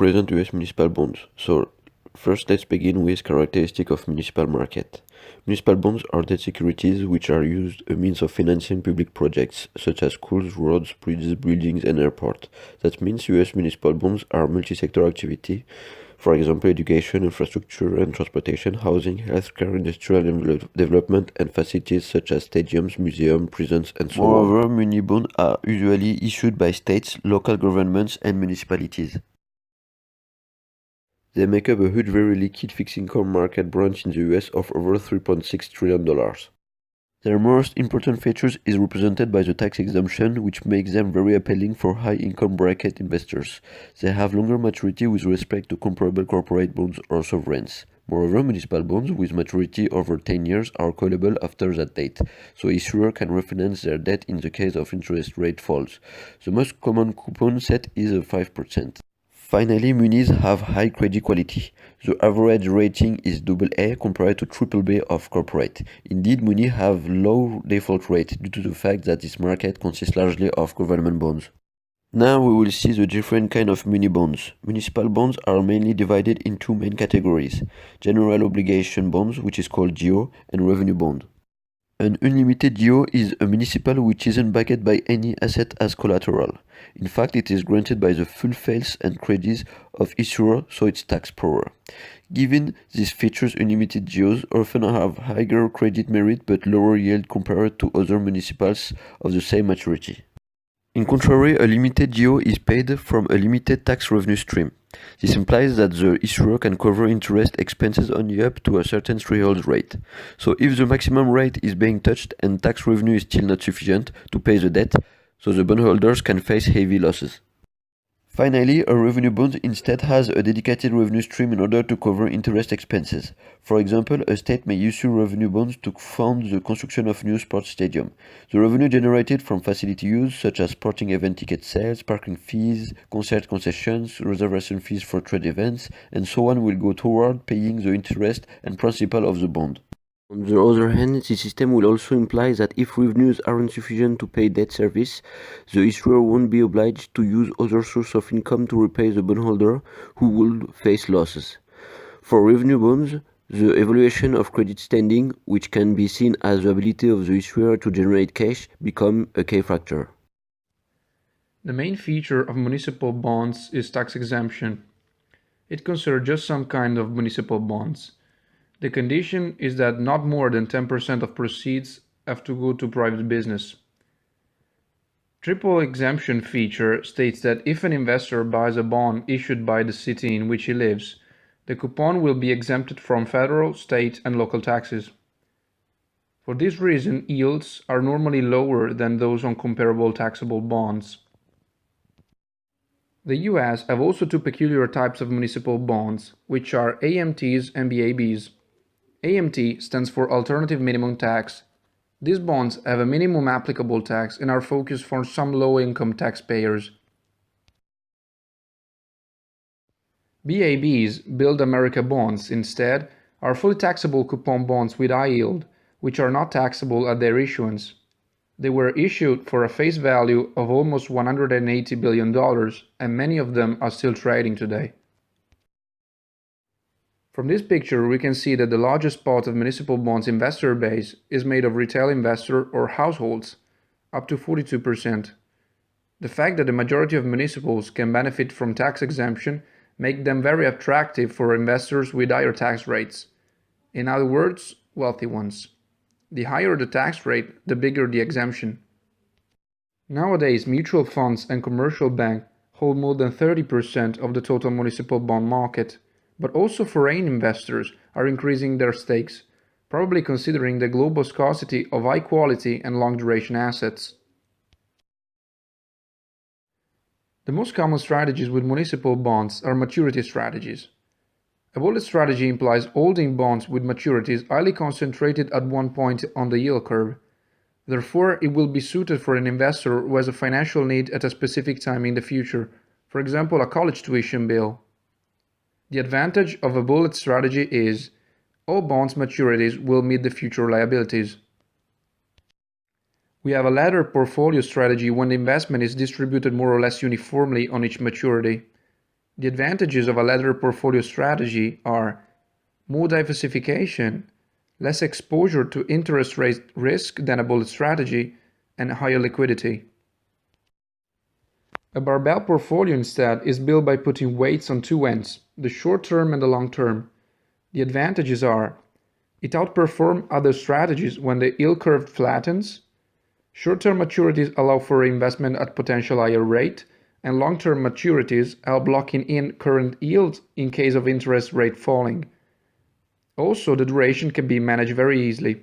present US municipal bonds. So first let's begin with characteristics of municipal market. Municipal bonds are debt securities which are used a means of financing public projects such as schools, roads, bridges, buildings and airports. That means US municipal bonds are multi-sector activity. For example, education, infrastructure and transportation, housing, healthcare, industrial development, and facilities such as stadiums, museums, prisons, and so on. Moreover, muni bonds are usually issued by states, local governments, and municipalities. They make up a huge, very liquid fixed income market branch in the US of over $3.6 trillion. Their most important features is represented by the tax exemption, which makes them very appealing for high-income bracket investors. They have longer maturity with respect to comparable corporate bonds or sovereigns. Moreover, municipal bonds with maturity over 10 years are callable after that date, so issuer can refinance their debt in the case of interest rate falls. The most common coupon set is 5%. Finally, munis have high credit quality. The average rating is AA compared to BBB of corporate. Indeed, munis have low default rate due to the fact that this market consists largely of government bonds. Now we will see the different kind of muni bonds. Municipal bonds are mainly divided in two main categories: general obligation bonds, which is called GO, and revenue bond. An unlimited GO is a municipal which isn't backed by any asset as collateral. In fact, it is granted by the full faith and credits of issuer, so it's tax power. Given these features, unlimited GOs often have higher credit merit but lower yield compared to other municipals of the same maturity. In contrary, a limited GO is paid from a limited tax revenue stream. This implies that the issuer can cover interest expenses only up to a certain threshold rate. So if the maximum rate is being touched and tax revenue is still not sufficient to pay the debt, so the bondholders can face heavy losses. Finally, a revenue bond instead has a dedicated revenue stream in order to cover interest expenses. For example, a state may issue revenue bonds to fund the construction of new sports stadium. The revenue generated from facility use, such as sporting event ticket sales, parking fees, concert concessions, reservation fees for trade events, and so on, will go toward paying the interest and principal of the bond. On the other hand, the system will also imply that if revenues aren't sufficient to pay debt service, the issuer won't be obliged to use other sources of income to repay the bondholder, who will face losses. For revenue bonds, the evaluation of credit standing, which can be seen as the ability of the issuer to generate cash, become a key factor. The main feature of municipal bonds is tax exemption. It considers just some kind of municipal bonds. The condition is that not more than 10% of proceeds have to go to private business. Triple exemption feature states that if an investor buys a bond issued by the city in which he lives, the coupon will be exempted from federal, state, and local taxes. For this reason, yields are normally lower than those on comparable taxable bonds. The US have also two peculiar types of municipal bonds, which are AMTs and BABs. AMT stands for Alternative Minimum Tax. These bonds have a minimum applicable tax and are focused for some low-income taxpayers. BABs, Build America bonds, instead, are fully taxable coupon bonds with high yield, which are not taxable at their issuance. They were issued for a face value of almost $180 billion, and many of them are still trading today. From this picture, we can see that the largest part of municipal bonds investor base is made of retail investor or households, up to 42%. The fact that the majority of municipals can benefit from tax exemption make them very attractive for investors with higher tax rates. In other words, wealthy ones. The higher the tax rate, the bigger the exemption. Nowadays, mutual funds and commercial banks hold more than 30% of the total municipal bond market. But also foreign investors are increasing their stakes, probably considering the global scarcity of high-quality and long-duration assets. The most common strategies with municipal bonds are maturity strategies. A wallet strategy implies holding bonds with maturities highly concentrated at one point on the yield curve. Therefore, it will be suited for an investor who has a financial need at a specific time in the future, for example, a college tuition bill. The advantage of a bullet strategy is all bonds maturities will meet the future liabilities. We have a ladder portfolio strategy when the investment is distributed more or less uniformly on each maturity. The advantages of a ladder portfolio strategy are more diversification, less exposure to interest rate risk than a bullet strategy, and higher liquidity. A barbell portfolio instead is built by putting weights on two ends, the short term and the long term. The advantages are it outperforms other strategies when the yield curve flattens, short-term maturities allow for reinvestment at potential higher rate, and long-term maturities help locking in current yields in case of interest rate falling. Also, the duration can be managed very easily.